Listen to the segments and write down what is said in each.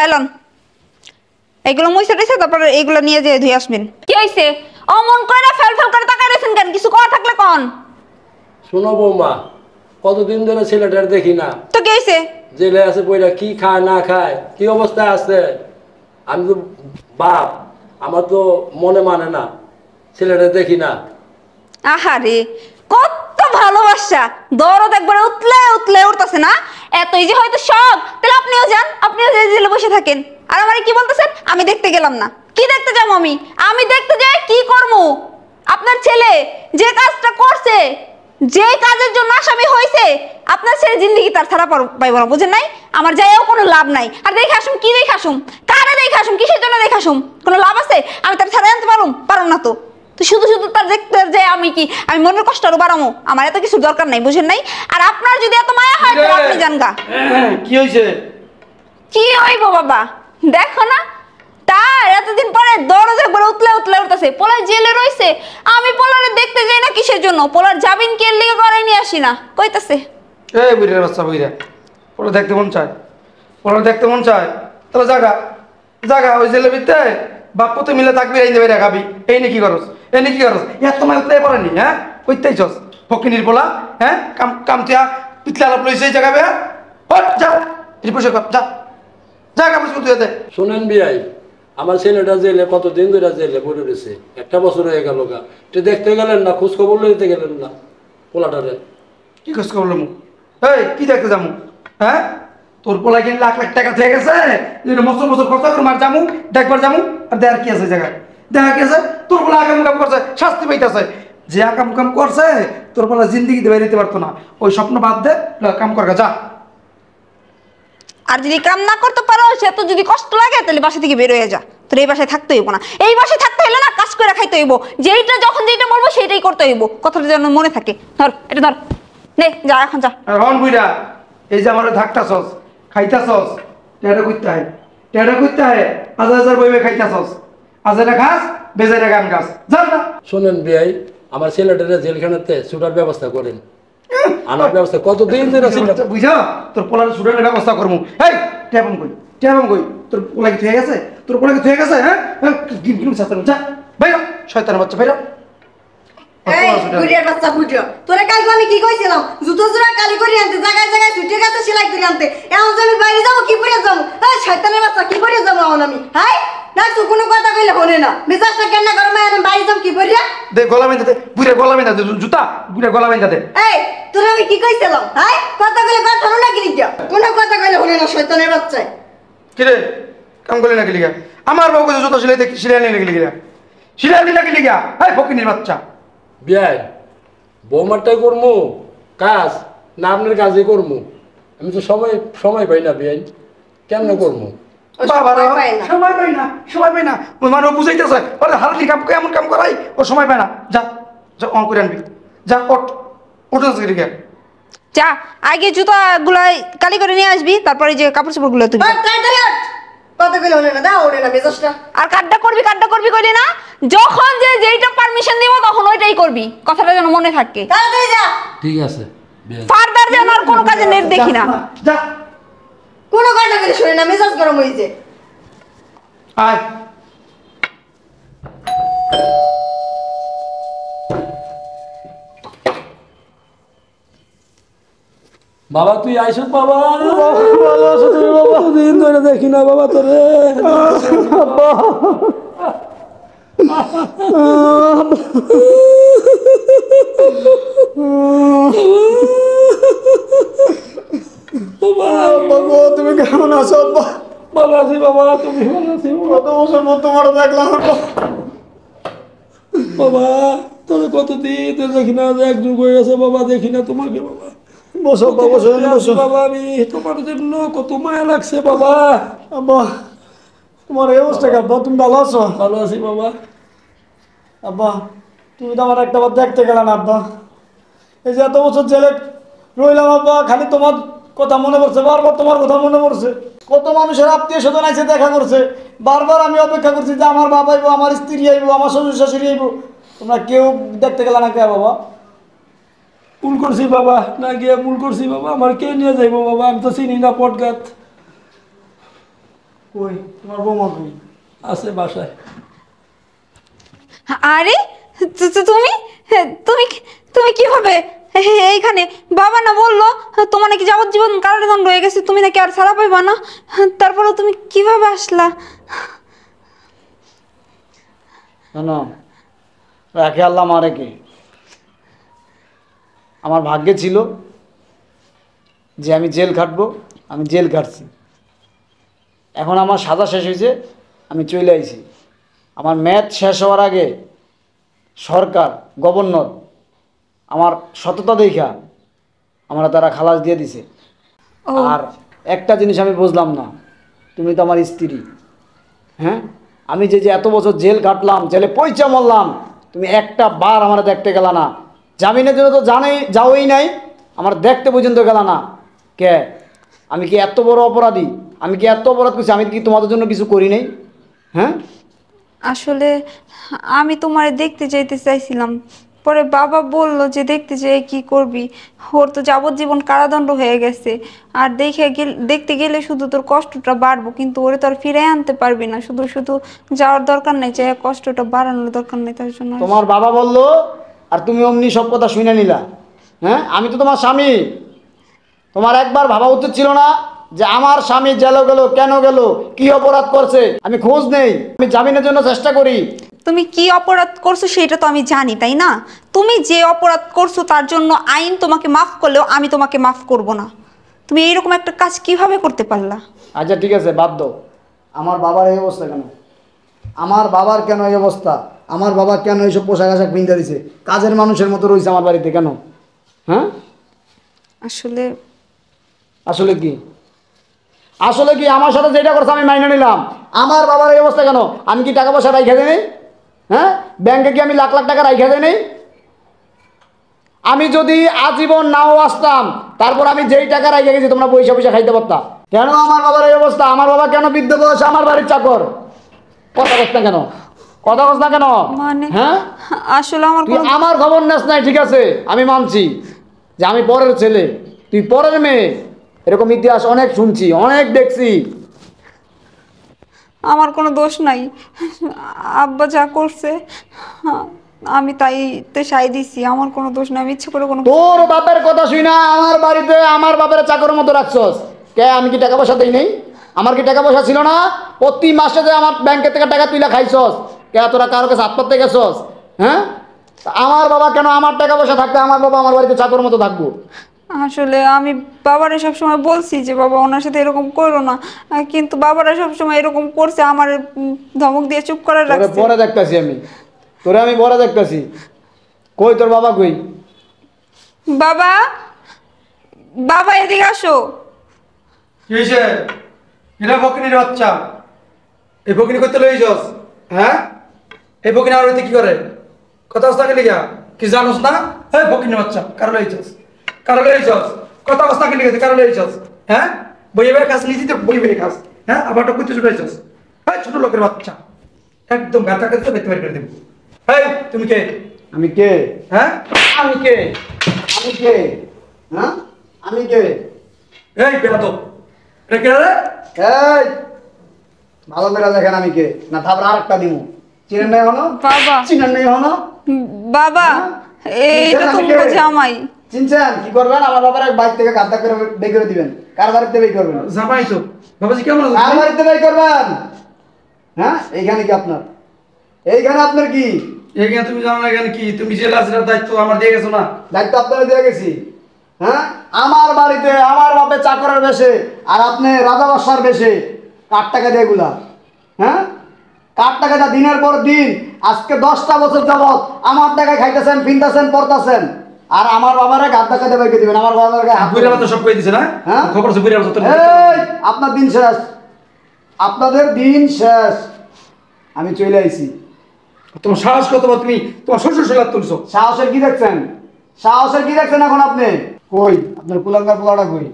Elon এগুলো মুইছে দিছে, তারপরে এগুলো নিয়ে যেয়ে ধুই আসবেন। কি হইছে? অমন করে ফেল ফেল করে তাকায় রইছেন কেন? কিছু কথা থাকলে কোন। শোনো বৌমা, কতদিন ধরে ছেলেটার দেখি না। তো কি হইছে? জেলে আছে বইরা, কি খায় না খায়, কি অবস্থায় আছে। আমি তো বাপ, আমার তো মনে মানে না, ছেলেটা দেখি না। আহারে কত ভালোবাসা, দরদ একবার উতলে উতলে উঠতেছে না। এতই যে হয়তো সব, তাহলে আপনিও যান, আপনিও জেলে বসে থাকেন। আর আমারে কি বলতেছেন? আমি দেখতে গেলাম না। কি দেখতে যাবো আমি? আমি দেখতে যাই কি করবো? আপনার ছেলে যে কাজটা করছে, যে কাজের জন্য আসামি হয়েছে, আপনার ছেলে জিন্দগি তার ছাড়া পাইব না, বুঝেন নাই? আমার যাইও কোনো লাভ নাই। আর দেখে আসুম, কি দেখে আসুম, কারে দেখে আসুম, কিসের জন্য দেখে আসুম? কোনো লাভ আছে? আমি তার ছাড়া আনতে পারুম না তো। তো শুধু শুধু তার দেখতে যে আমি মনের কষ্ট আরো বাড়ামো, আমার এত কিছু দরকার নাই, বুঝেন নাই? আর আপনার যদি এত মায়া হয় তাহলে আপনি যান গা। কি হয়েছে? কি হইব বাবা, দেখো না তার এতদিন পরে দরজা একবার উতলে উতলে উঠতেছে। পোলার জেলে রইছে, আমি পোলারে দেখতে যাই না কিসের জন্য? পোলার জামিন কে লিগে করাই নিয়ে আসি না কইতাছে। এই বুইরা বাচ্চা বুইরা, পোলা দেখতে মন চায়, পোলা দেখতে মন চায়, তাহলে জাগা জাগা ওই জেলে ভিতরে বাপ্পু তো মিলে থাকবি, এই নেবে খাবি। এই নে কি করস, এই নে কি করস? এত মাইল তো পড়েনি, হ্যাঁ কইতেইছস ফকিনির পোলা, হ্যাঁ কামতিয়া পিতলা আলাপ লইছে এই জায়গা বে। হট যা, রিপোর্ট কর, যা যা কাপড় তুই দে। শোনেন বিয়াই, আমার ছেলেটা জেলে কতদিন ধরে জেলে পড়ে রয়েছে, 1 বছর হয়ে গেল গা। এটা দেখতে গেলেন না, খোঁজ খবর লইতে গেলেন না পোলাটারে। কি খোঁজ করলাম? এই কি দেখতে যাবো? হ্যাঁ তোর পোলা কিনে লাখ লাখ টাকা থেকে গেছে, বছর বছর খরচা করে মার যামু, দেখবার যামু। আর দেখার কি আছে জায়গায়? দেখা কি আছে? তোর পোলা আকাম কাম করছে, শাস্তি পাইতেছে। যে আকাম কাম করছে তোর পোলা জিন্দিগিতে বাইরে দিতে পারতো না। ওই স্বপ্ন বাদ দে, কাম কর যা। আর যদি কাম না করতে পারো, সে তো যদি কষ্ট লাগে তাহলে বাসা থেকে বের হয়ে যা। তোর এই বাসায় থাকতে হইব না। এই বাসায় থাকতে হলে না কাজ করে খাইতে হইব। যেইটা যখন যেটা বলবো সেইটাই করতে হইব, কথাটা যেন মনে থাকে। ধর এটা ধর, নে যা এখন যা। আর হন বুইরা, এই যে আমার থাকতাছস খাইতাছস, টেডা করতে হয়, টেডা করতে হয়। হাজার হাজার বইবে খাইতাছস, আজারা খাস বেজারা গান গাছ, যান না। শোনেন বিয়াই, আমার ছেলেটারে জেলখানাতে ছুটার ব্যবস্থা করেন, আনার ব্যবস্থা। কতদিন ধরে বুঝা তোর পোলার স্টুডেন্টের ব্যবস্থা করবো। এই ট্যাবম কই তোর পোলা কি থুয়ে গেছে? তোর পোলা কি থুয়ে গেছে? হ্যাঁ গিম শাস্তি যা বাইরা, শয়তানের বাচ্চা বাইরা। এই বুড়িয়ার বাচ্চা বুড়িয়া, তোরে কালকে আমি কি কইছিলাম? জুতো জোড়া কালি করে আনতে, জায়গায় জায়গায় ছুটে গেছে সেলাই করে আনতে। এখন আমি বাইরে যাবো, কি পরে যাবো? এই শয়তানের বাচ্চা, কি পরে যাবো এখন আমি? হ্যাঁ না, তুই কোনো কথা কইলে শোনে না। মেজাজটা কেন না গরম, আমি বাইরে যাবো কি পরিয়া? দে গলা বেঁধে দে, বুড়িয়া গলা বেঁধে দে, জুতা বুড়িয়া গলা বেঁধে দে। এই তোরে আমি কি কইছিলাম? হ্যাঁ কথা কইলে কথা শোনো না কি লিখা? কোনো কথা কইলে শোনে না শয়তানের বাচ্চা। কিরে কাম করলি না কি লিগা? আমার বউ কইছে জুতা সিলাই দেখি, সিলাই নিয়ে লিগা, সিলাই নিয়ে কি লিগা? এই ফকিনির বাচ্চা। বিয়াই, বৌমারটাই করবো কাজ না আপনার কাজই করবো? আমি তো সময় পাই না বিয়াই, কেমন করবো? সময় পাই না, সময় পাই না। ওই মানে বুঝাইতেছে ওরে হারালি কাম এমন কাম করাই, ও সময় পায় না। যা যা অন করে আনবি, যা ওঠ ওঠে লিগা। যা আগে জুতা গুলাই কালি করে নিয়ে আসবি, তারপরে যে কাপড় চোপড় গুলো তুলবি। কথা কইলে শোনে না, দাও ওরে না মেজাজটা। আর কাটটা করবি কইলি না? যখন যে যেইটা পারমিশন দিব তখন ওইটাই করবি, কথাটা যেন মনে থাকে। তাড়াতাড়ি যা। ঠিক আছে বিয়াই। ফারদার যেন আর কোনো কাজে নেট দেখি না। যা কোনো কথা কইলে শোনে না, মেজাজ গরম হইছে। আয় বাবা তুই আইসুস বাবা, ভালো আছো তুমি বাবা? দিন ধরে দেখি না বাবা তোরে। তুমি কেমন আছো? ভালো আছি বাবা, তুমি ভালো আছি? কত বছর পর তোমার দেখলাম বাবা, তোরে কতদিন ধরে দেখি না, এক যুগ হয়ে গেছে বাবা, দেখি না তোমাকে বাবা। বসো বসো বসো। বাবা আমি তোমার জন্য কত মায়া লাগছে বাবা। আব্বা তোমার এই অবস্থা কি আব্বা? তুমি ভালো আছো? ভালো আছি বাবা। আব্বা তুমি তো আমার একটা বার দেখতে গেলে না আব্বা। এই যে এত বছর জেলে রইলাম আব্বা, খালি তোমার কথা মনে পড়ছে, বারবার তোমার কথা মনে পড়ছে। কত মানুষের আত্মীয় স্বজন আছে দেখা করছে, বারবার আমি অপেক্ষা করছি যে আমার বাবা আইবো, আমার স্ত্রী আইবো, আমার শ্বশুর শাশুড়ি আইবো। তোমরা কেউ দেখতে গেলে না কে বাবা? ভুল করছি বাবা, না গিয়ে ভুল করছি বাবা। আমার কে নিয়ে যাইবো বাবা? আমি তো চিনি না পটগাত। কই তোমার বৌমা কই? আছে বাসায়। আরে তুমি তুমি তুমি কিভাবে এইখানে? বাবা না বললো তোমার নাকি যাবজ্জীবন কারাদণ্ড হয়ে গেছে, তুমি নাকি আর ছাড়া পাইবা না, তারপরে তুমি কিভাবে আসলা? না রাখে আল্লাহ মারে কে? আমার ভাগ্যে ছিল যে আমি জেল খাটবো, আমি জেল খাটছি। এখন আমার সাজা শেষ হয়েছে, আমি চলে আইছি। আমার ম্যাচ শেষ হওয়ার আগে সরকার, গভর্নর আমার সততা দেখা আমরা তারা খালাস দিয়ে দিছে। ও। আর একটা জিনিস আমি বুঝলাম না, তুমি তো আমার স্ত্রী, হ্যাঁ? আমি যে এত বছর জেল কাটলাম, জেলে পয়সা মরলাম, তুমি একটা বার আমার দেখতে গেলা না। জামিনের জন্য তো যাওই নাই, আমার দেখতে পর্যন্ত গেলা না। কে? আমি কি এত বড় অপরাধী? আমি কি এত অপরাধ করছি? আমি কি তোমাদের জন্য কিছু করি নাই? হ্যাঁ, আসলে আমি তোমারে দেখতে যেতে চাইছিলাম, পরে বাবা বলল যে দেখতে যেয়ে কি করবি, ওর তো যাবজ্জীবন কারাদণ্ড হয়ে গেছে, আর দেখতে গেলে শুধু তোর কষ্টটা বাড়বো, কিন্তু ওরে তো আর ফিরে আনতে পারবি না। শুধু শুধু যাওয়ার দরকার নেই, যে কষ্টটা বাড়ানোর দরকার নেই, তার জন্য তোমার বাবা বললো আর তুমি অমনি সব কথা শুনে নিলা। হ্যাঁ, আমি তো তোমার স্বামী। তোমার একবার ভাবা উচিত ছিল না যে আমার স্বামী জেলে গেল, কেন গেল, কি অপরাধ করছে? আমি খোঁজ নেই, আমি জামিনের জন্য চেষ্টা করি। তুমি কি অপরাধ করছো সেটা তো আমি জানি, তাই না? তুমি যে অপরাধ করছো তার জন্য আইন তোমাকে মাফ করলেও আমি তোমাকে মাফ করব না। তুমি এইরকম একটা কাজ কিভাবে করতে পারলা? আচ্ছা ঠিক আছে, বাদ দাও। আমার বাবার এই অবস্থা কেন? আমার বাবার কেন এই অবস্থা? আমার বাবা কেন এইসব পোশাক আশাক পিন্ধে দিছে? কাজের মানুষের মতো রয়েছে আমার বাড়িতে কেন? হ্যাঁ, আসলে আসলে কি? আসলে কি? আমার সাথে যেটা করছে আমি মাইনে নিলাম। আমার বাবার এই অবস্থা কেন? আমি কি টাকা পয়সা রাইখা দেই? হ্যাঁ, ব্যাংকে কি আমি লাখ লাখ টাকা রাইখা দেই? আমি যদি আজীবন নাও আসতাম, তারপর আমি যেই টাকা রাইখা গেছি তোমরা পয়সা পয়সা খাইতে পারতাম। কেন আমার বাবার এই অবস্থা? আমার বাবা কেন বৃদ্ধ বয়সে আমার বাড়ির চাকর? কথা বলছ না কেন? কথা বলছ না কেন? মানে হ্যাঁ, আসলে আমার তুই কোনো আমার খবর নেস নাই, ঠিক আছে, আমি মানছি যে আমি পরের ছেলে, তুই পরের মেয়ে। এরকম ইতিহাস অনেক শুনছি, অনেক দেখছি। আমার কোনো দোষ নাই, আব্বা যা করছে আমি তাইতে সাই দিছি, আমার কোনো দোষ নাই, আমি ইচ্ছে করে কোনো তোর বাপের কথা শুই না আমার বাড়িতে আমার বাপের চাকরের মতো রাখছস। কে? আমি কি টাকা পয়সা দেই নেই? আমার কি টাকা পয়সা ছিল না? প্রতি মাসে যে আমার ব্যাংকের থেকে টাকা তুইলা খাইছস। কে? তোরা কারোর কাছে হাত পাততে গেছস? হ্যাঁ, আমার বাবা কেন আমার টাকা পয়সা থাকতে আমার বাবা আমার বাড়িতে চাকরের মতো থাকবো? আসলে আমি বাবারে সবসময় বলছি যে বাবা ওনার সাথে এরকম করো না, কিন্তু বাবারা সবসময় এরকম করছে, আমার ধমক দিয়ে চুপ করে তোরে রাখছে। পরে দেখতাছি আমি, তোরে আমি পরে দেখতাছি। কই তোর বাবা কই? বাবা, বাবা এদিকে আসো। কি হয়েছে? এরা বকিনির বাচ্চা, এই বকিনি করতে লইছস? হ্যাঁ, এই বকিনি আর হইতে কি করে? কথা অবস্থা কে লিগা কি জানোস না? হ্যাঁ, বকিনির বাচ্চা কারো লইছস, কারো লইছস? কথা অবস্থা কে লিগা কারো লইছস? হ্যাঁ, বইয়ের কাজ নিজে বইয়ের কাজ। হ্যাঁ, আবার তো কইতে শুনাইছস? হ্যাঁ, ছোট লোকের বাচ্চা, একদম গাতা গাতা বেতে বের করে দেব। হ্যাঁ, তুমি কে? আমি কে? হ্যাঁ, আমি কে? আমি কে? হ্যাঁ, আমি কে? এই বেয়াদব, এটা কে রে? এই ভালো করে দেখেন আমি কে, না তারপর আরেকটা দিব। চিনেন নাই হনো? বাবা, চিনেন নাই হনো? বাবা এইটা তো জামাই। চিনছেন? কি করবেন? আমার বাবার এক বাইক থেকে গাদ্দা করে বের করে দিবেন। কার বাড়িতে বের করবেন? জামাই তো। বাবাজি কেমন আছো? কার বাড়িতে বের করবেন? হ্যাঁ, এইখানে কি আপনার? এইখানে আপনার কি এখানে তুমি জানো না এখানে কি? তুমি জেলা জেলার দায়িত্ব আমার দিয়ে গেছো না? দায়িত্ব আপনারা দিয়ে গেছি? হ্যাঁ, আমার বাড়িতে আমার বাপে চাকরের বেশে আর আপনি রাজা বাদশার বেশে কার টাকা দিয়ে এগুলা? হ্যাঁ, কার টাকাটা দিনের পর দিন আজকে 10টা বছর যাবত আমার টাকায় খাইতেছেন, ফিনতেছেন, পড়তেছেন, আর আমার বাবারে গাদ টাকা দেবে কে দিবেন? আমার বাবাকে বুইরা বাচ্চা সব কই দিছে না? হ্যাঁ? খবর আছে বুইরা বাচ্চা তোর। এই আপনার দিন শেষ, আপনাদের দিন শেষ। আমি চলে আইছি। তোমার সাহস কত বড়? তুমি তোমার শ্বশুর শালা তুলছো। সাহসের কি দেখছেন? সাহসের কি দেখছেন এখন আপনি? কই আপনার কুলাঙ্গার পোলাটা কই?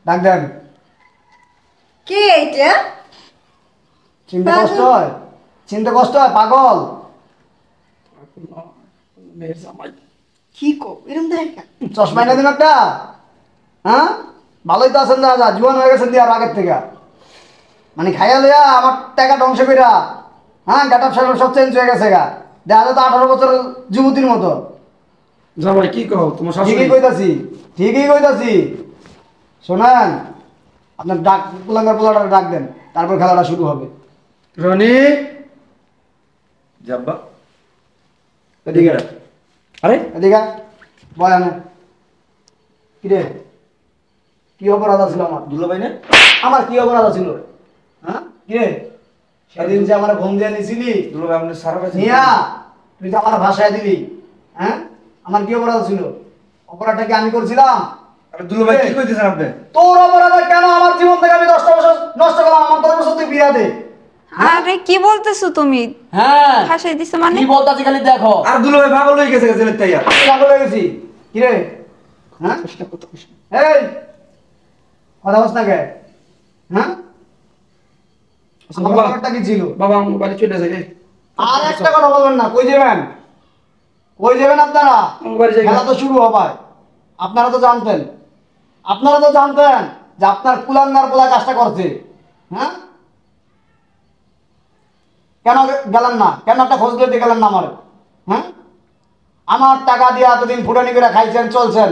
ডাক দেন। কে এইটা? চিনতে কষ্ট হয়? চিনতে কষ্ট হয় পাগল? মেয়ের জামাই। কি কো এরকম দেখ? চশমা এনে দিন একটা। হ্যাঁ, ভালোই তো আছেন দাদা, জুয়ান হয়ে গেছেন দিয়ে আর আগের থেকে। মানে খাইয়া লইয়া আমার টাকা ধ্বংস কইরা, হ্যাঁ গাটাপ সাটাপ সব চেঞ্জ হয়ে গেছে গা, দেখা যায় তো 18 বছরের যুবতীর মতো। জামাই কি কও তোমার ঠিকই শাশুড়ি? কইতাছি, ঠিকই কইতাছি। শোনেন, আপনার ডাক কুলাঙ্গার পোলাটা ডাক দেন, তারপর খেলাটা শুরু হবে। রনি যাব্বা এদিকে আয়। আরে এদিকে আয়। বয় আনে। কি রে, কি অপরাধ ছিল আমার? দুলো ভাই না? আমার কি অপরাধ ছিল? হ্যাঁ কি রে, সেদিন যে আমার ফোন দিয়ে নিছিলি দুলো ভাই আপনি সারা পাইছেন? নিয়া, তুই তো আমার ভাষায় দিলি। হ্যাঁ, আমার কি অপরাধ ছিল? অপরাধটা কি আমি করছিলাম? আরে দুলো ভাই কি কইতেছেন আপনি? তোর অপরাধ কেন? আমার জীবন থেকে আমি 10টা বছর নষ্ট করলাম, আমার 10 বছর তুই বিয়া দে। আরে কি বলতেছো তুমি? হ্যাঁ, ফাঁসাই দিছো মানে? কি বলতাছি খালি দেখো। আর দুলো ভাই পাগল হয়ে গেছে জেলের তাইয়া। পাগল হয়ে গেছি। কি রে, হ্যাঁ এই কথা বস না কে? হ্যাঁ, আমার বাবা ব্যাপারটা কি ছিল? বাবা আমার বাড়ি চলে যাবে। আর একটা কথা বলবেন না। কই যাবেন? কই যাবেন আপনারা? আমার বাড়ি যাই। খেলা তো শুরু হবে। আপনারা তো জানতেন, আপনারা তো জানতেন যে আপনার কুলাঙ্গার পোলা কাজটা করছে। হ্যাঁ, কেন গেলেন না? কেন একটা খোঁজ দিতে গেলেন না আমার? হ্যাঁ, আমার টাকা দিয়ে এতদিন ফুটানি করে খাইছেন চলছেন,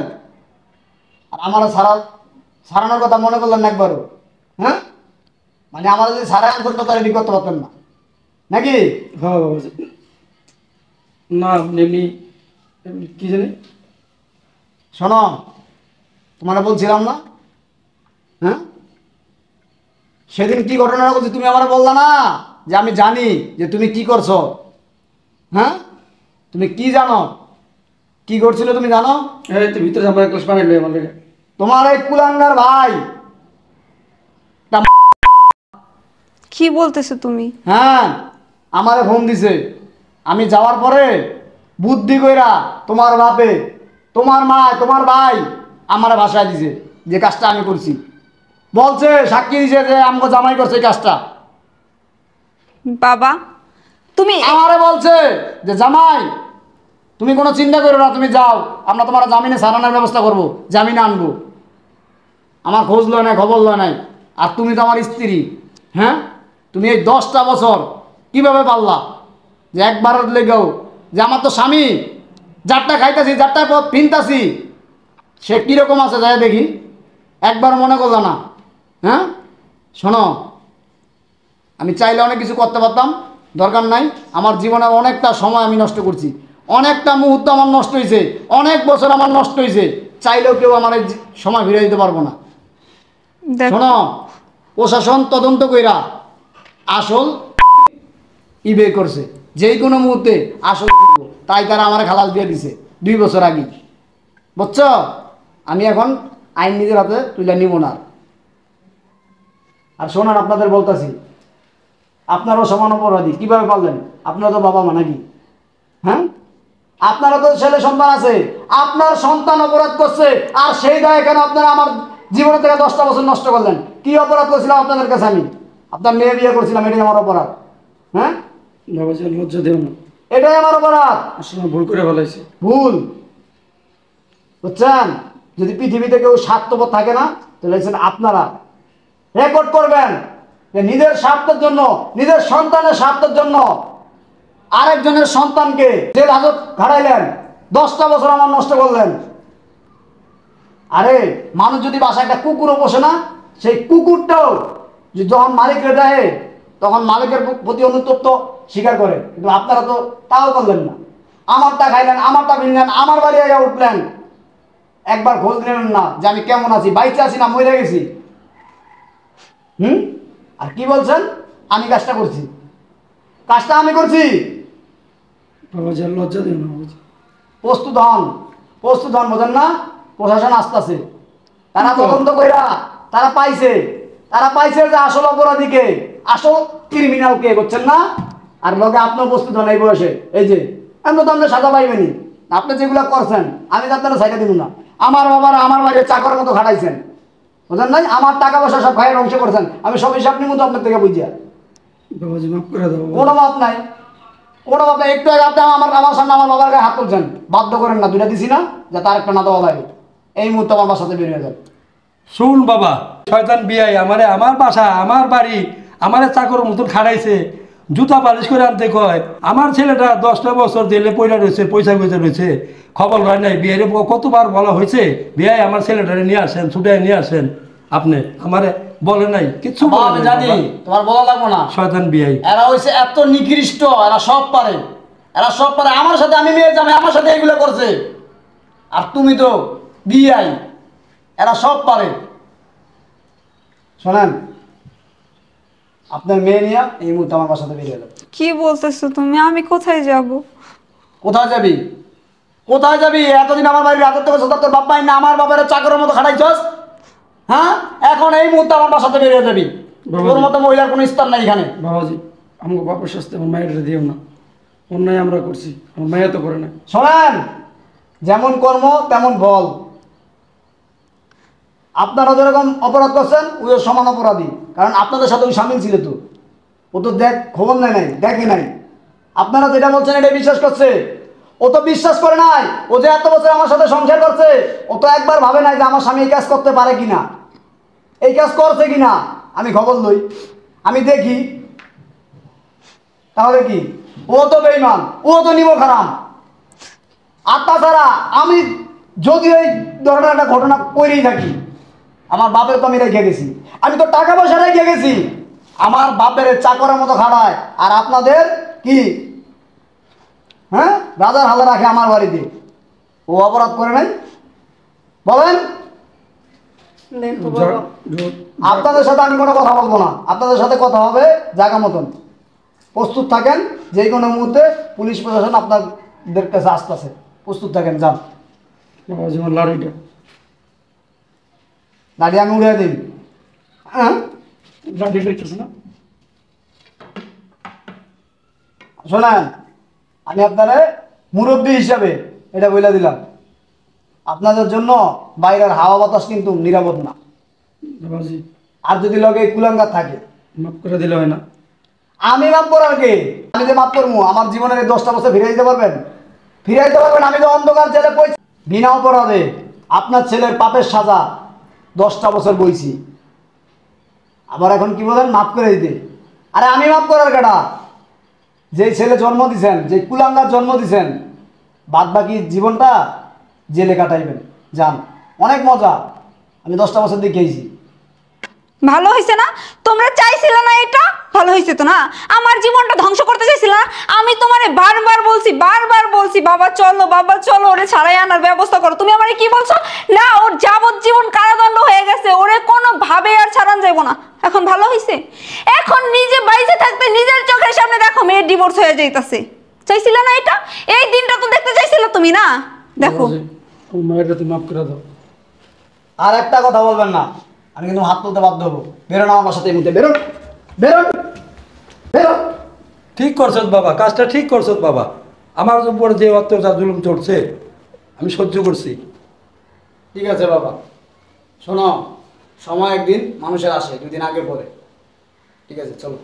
আর আমার সারানোর কথা মনে করলেন না একবারও? হ্যাঁ, মানে আমার যদি সারাই আনতেন তো তাহলে করতে পারতেন না নাকি? হ্যাঁ বাবা না এমনি এমনি কি জানি। শোনো, তোমার বলছিলাম না, হ্যাঁ সেদিন কি ঘটনা করছি তুমি আমার বললা না যে আমি জানি যে তুমি কি করছো? হ্যাঁ, তুমি কি জানো, কি করছিল তুমি জানো? এই তো ভিতরে আমার এক গ্লাস পানি লই আমার লেগে। তোমার এই কুলাঙ্গার ভাই, কি বলতেছো তুমি? হ্যাঁ আমারে ফোন দিছে। আমি যাওয়ার পরে বুদ্ধি কইরা তোমার বাপে, তোমার মা, তোমার ভাই আমার ভাষায় দিছে যে কাজটা আমি করছি। বলছে, সাক্ষী দিছে যে আমগো জামাই করছে এই কাজটা। বাবা তুমি আমারে বলছে যে জামাই তুমি কোনো চিন্তা করো না, তুমি যাও, আমরা তোমার জামিনে সারানোর ব্যবস্থা করবো, জামিনে আনবো। আমার খোঁজ লয় নাই, খবর লয় নাই। আর তুমি তো আমার স্ত্রী। হ্যাঁ, তুমি এই 10টা বছর কিভাবে পারলা যে একবার লেগেও যে আমার তো স্বামী যারটা খাইতেছি, যারটা পিনতাছি, সে কীরকম আছে যাই দেখি, একবার মনে করলো না? হ্যাঁ শোনো, আমি চাইলে অনেক কিছু করতে পারতাম, দরকার নাই। আমার জীবনে অনেকটা সময় আমি নষ্ট করছি, অনেকটা মুহূর্ত আমার নষ্ট হয়েছে, অনেক বছর আমার নষ্ট হয়েছে। চাইলেও কেউ আমার এই সময় ফিরে দিতে পারবো না। দেখো শোনো, প্রশাসন তদন্ত কইরা আসল ইবে করছে, যেই কোনো মুহূর্তে আসল করবো, তাই তারা আমার খালাস দিয়ে দিছে 2 বছর আগে। বুঝছো? আমি এখন আইন নিজের হাতে তুলে নিব না। আর শোনান, আপনাদের বলতেছি, আপনারাও সমান অপরাধী। কিভাবে পারলেন? আপনারা তো বাবা মা নাকি? হ্যাঁ, আপনারা তো ছেলে সন্তান আছে, আপনার সন্তান অপরাধ করছে, আর সেই দায় কেন আপনারা আমার জীবনে থেকে 10টা বছর নষ্ট করলেন? কি অপরাধ করছিলাম আপনাদের কাছে? আমি আপনার মেয়ে বিয়ে করছিলাম, এটাই আমার অপরাধ। হ্যাঁ, বাবা যে লজ্জা দেও না, এটাই আমার অপরাধ। আসলে ভুল করে ফেলাইছি। ভুল বুঝছেন? যদি পৃথিবীতে কেউ স্বার্থপর থাকে না, তাহলে আপনারা রেকর্ড করবেন যে নিজের স্বার্থের জন্য, নিজের সন্তানের স্বার্থের জন্য আরেকজনের সন্তানকে জেল হাজত ঘাড়াইলেন, 10টা বছর আমার নষ্ট করলেন। আরে মানুষ যদি বাসায় একটা কুকুরও পোষে না, সেই কুকুরটাও যখন মালিকের দেয় তখন মালিকের প্রতি অনুতপ্ত স্বীকার করে, কিন্তু আপনারা তো তাও করলেন না। আমারটা খাইলেন, আমারটা কিনলেন, আমার বাড়ি আইয়া উঠলেন, একবার খোঁজ নিলেন না যে আমি কেমন আছি, বাইচে আছি না মরে গেছি। আর কি বলছেন আমি কাজটা করছি? কাজটা আমি করছি। বাবা যে লজ্জা দেও না বাবাজি। প্রস্তুত হন, প্রস্তুত হন, বোঝেন না? প্রশাসন আসতেছে, তারা তদন্ত কইরা তারা পাইছে যে আসল অপরাধীকে, আসল ক্রিমিনাল কে, বুঝছেন না? আর লগে আপনিও প্রস্তুত হন এই বয়সে। এই যে আমি তো আপনার সাজা পাইবেনি, আপনি যেগুলো করছেন আমি তো আপনারা সাইডে দিব না। আমার বাবারা আমার বাড়ির চাকর মতো খাটাইছেন, বুঝেন নাই? আমার টাকা পয়সা সব খাইয়ের অংশ করছেন, আমি সব হিসাব নিব তো আপনার থেকে বুঝিয়া। বাবাজি মাফ করে দাও। কোনো মাপ নাই, কোনো মাপ নাই। একটু আগে আপনি আমার সামনে আমার বাবার গায়ে হাত তুলছেন, বাধ্য করেন না, 2টা দিছি না, যাতে আরেকটা না দেওয়া লাগে। এই মুহূর্তে আমার বাসাতে বেরিয়ে যান। শুন বাবা, শয়তান বিয়াই আমারে আমার বাসা, আমার বাড়ি, আমার চাকর মতন খাড়াইছে, জুতা পালিশ করে আনতে কয়। আমার ছেলেটা 10টা বছর জেলে পয়লা রয়েছে, পয়সা রয়েছে, খবর হয় নাই। বিয়ের কতবার বলা হয়েছে বিয়ে আমার ছেলেটারে নিয়ে আসেন, ছুটে নিয়ে আসেন। আপনি আমারে বলে নাই কিচ্ছু বাবা, আমি জানি তোমার বলা লাগবো না। শয়তান বিয়াই। এরা হয়েছে এত নিকৃষ্ট, এরা সব পারে, এরা সব পারে। আমার সাথে আমি মেয়ে জামাই, আমার সাথে এগুলো করছে। আর তুমি তো বিয়াই, এরা সব পারে। শোনেন, আপনার মেয়ে নিয়ে এই মুহূর্তে আমার বাসাতে বেরিয়ে যাবে। কি বলতেছো তুমি? আমি কোথায় যাব? কোথায় যাবি? কোথায় যাবি? এতদিন আমার বাড়ির রাজত্ব করছো, তোর বাপ মাই না আমার বাবার চাকরের মতো খাটাইছস। হ্যাঁ, এখন এই মুহূর্তে আমার বাসাতে বেরিয়ে যাবি। তোর মতো মহিলার কোনো স্থান নাই এখানে। বাবাজি, আমাকে বাপের শাস্তি আমার মায়ের দিও না, অন্যায় আমরা করছি, আমার মায়া তো করে না। শোনেন, যেমন কর্ম তেমন ফল। আপনারা যেরকম অপরাধ করছেন ওই সমান অপরাধী, কারণ আপনাদের সাথে ওই সামিল ছিল। তো ও তো খবর নেয় নাই, দেখে নাই। আপনারা যেটা বলছেন এটা বিশ্বাস করছে, ও তো বিশ্বাস করে নাই। ও যে এত বছর আমার সাথে সংসার করছে, ও তো একবার ভাবে নাই যে আমার স্বামী এই কাজ করতে পারে কিনা, এই কাজ করছে কিনা। আমি খবর লই, আমি দেখি। তাহলে কি, ও তো বেঈমান, ও তো নিব খারাপ। আর তাছাড়া আমি যদি এই ধরনের একটা ঘটনা করেই থাকি, আমার বাপের তো আমি রেখে গেছি, আমি তো টাকা পয়সা রেখে গেছি। আমার বাপের চাকরের মতো খাড়ায়, আর আপনাদের কি হ্যাঁ রাজার হালে রাখে আমার বাড়িতে। ও অপরাধ করে নাই? বলেন। দেখো বাবা, আপনাদের সাথে আমি কোনো কথা বলবো না, আপনাদের সাথে কথা হবে জায়গা মতন। প্রস্তুত থাকেন, যে কোনো মুহূর্তে পুলিশ প্রশাসন আপনাদের কাছে আসতেছে, প্রস্তুত থাকেন। যান। বাবাজি, আমার লাড়িটা গাড়ি আমি উড়িয়ে দিই। হ্যাঁ, লাড়ি লইতেছে না। শোনেন, আমি আপনারা মুরব্বী হিসাবে এটা বলে দিলাম, আপনাদের জন্য বাইরের হাওয়া বাতাস কিন্তু নিরাপদ না। বাবাজি, আর যদি লগে কুলাঙ্গার থাকে, মাফ করে দিলে হয় না? আমি মাপ করার কে? আমি যে মাপ করবো, আমার জীবনের এই 10টা বছর ফিরে দিতে পারবেন? ফিরে দিতে পারবেন? আমি তো অন্ধকার জেলে পড়ছি বিনা অপরাধে। আপনার ছেলের পাপের সাজা 10টা বছর বইছি, আবার এখন কি বলেন মাফ করে দিতে? আরে আমি মাফ করার কেটা? যে ছেলে জন্ম দিছেন, যে কুলাঙ্গার জন্ম দিছেন, বাদ বাকি জীবনটা জেলে কাটাইবেন। যান, অনেক মজা। আমি 10টা বছর দেখিয়েছি। ভালো হয়েছে না? তোমরা চাইছিলে না এটা? ভালো হয়েছে তো না? আমার জীবনটা ধ্বংস করতে চাইছিলে না? আমি তোমারে বারবার বলছি বাবা চলো, বাবা চলো, ওরে ছাড়াই আনার ব্যবস্থা করো। তুমি আমারে কি বলছো? না, ওর যাবজ্জীবন কারাদণ্ড হয়ে গেছে, ওরে কোনো ভাবে আর ছাড়ান যাইব না। এখন ভালো হয়েছে? এখন নিজে বাইচে থাকতে নিজের চোখের সামনে দেখো মেয়ের ডিভোর্স হয়ে যাইতাছে। চাইছিলে না এটা? এই দিনটা তো দেখতে চাইছিলে তুমি না? দেখো। বাবাজি, আমার মায়েরটা তুমি মাফ করে দাও। আর একটা কথা বলবেন না, আমি কিন্তু হাত তুলতে বাধ্য হবো। বেরোন আমার সাথে এই মুহূর্তে, বেরোন, বেরোন, বেরোন। ঠিক করছত বাবা, কাজটা ঠিক করছত বাবা। আমার উপরে যে অত্যাচার জুলুম চলছে আমি সহ্য করছি। ঠিক আছে বাবা, শোনো, সময় একদিন মানুষের আসে, 2 দিন আগে পরে। ঠিক আছে, চলো।